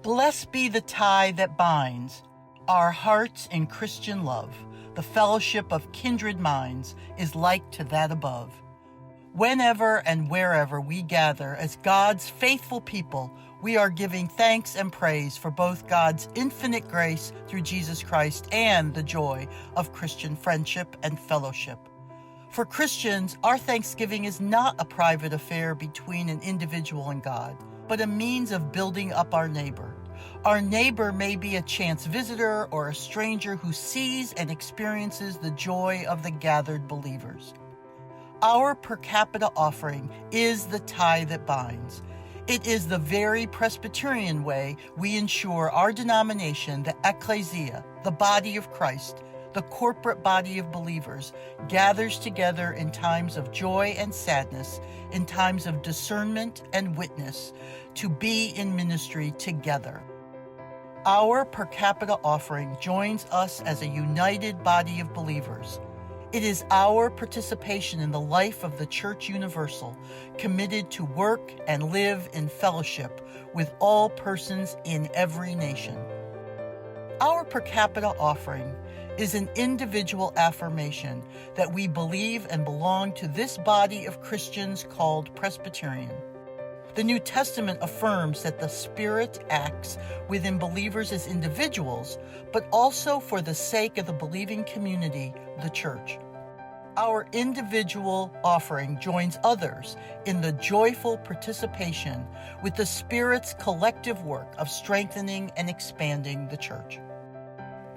Blessed be the tie that binds our hearts in Christian love. The fellowship of kindred minds is like to that above. Whenever and wherever we gather as God's faithful people, we are giving thanks and praise for both God's infinite grace through Jesus Christ and the joy of Christian friendship and fellowship. For Christians, our thanksgiving is not a private affair between an individual and God, but a means of building up our neighbor. Our neighbor may be a chance visitor or a stranger who sees and experiences the joy of the gathered believers. Our per capita offering is the tie that binds. It is the very Presbyterian way we ensure our denomination, the ecclesia, the body of Christ, the corporate body of believers, gathers together in times of joy and sadness, in times of discernment and witness, to be in ministry together. Our per capita offering joins us as a united body of believers. It is our participation in the life of the Church Universal, committed to work and live in fellowship with all persons in every nation. Our per capita offering is an individual affirmation that we believe and belong to this body of Christians called Presbyterian. The New Testament affirms that the Spirit acts within believers as individuals, but also for the sake of the believing community, the church. Our individual offering joins others in the joyful participation with the Spirit's collective work of strengthening and expanding the church.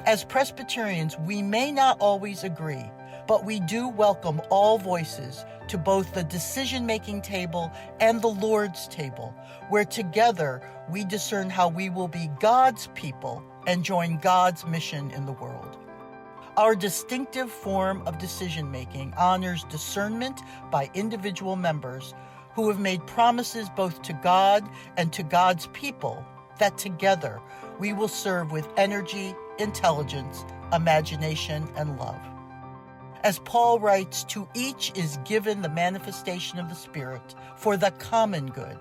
As Presbyterians, we may not always agree, but we do welcome all voices to both the decision-making table and the Lord's table, where together we discern how we will be God's people and join God's mission in the world. Our distinctive form of decision-making honors discernment by individual members who have made promises both to God and to God's people that together we will serve with energy, intelligence, imagination, and love. As Paul writes, to each is given the manifestation of the Spirit for the common good.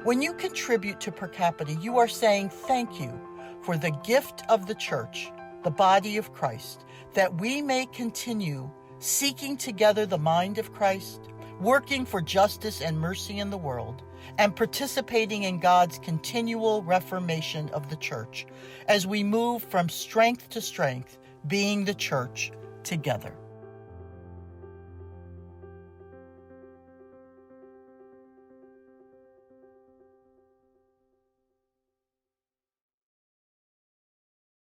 When you contribute to per capita, you are saying thank you for the gift of the church, the body of Christ, that we may continue seeking together the mind of Christ, working for justice and mercy in the world, and participating in God's continual reformation of the church as we move from strength to strength, being the church together.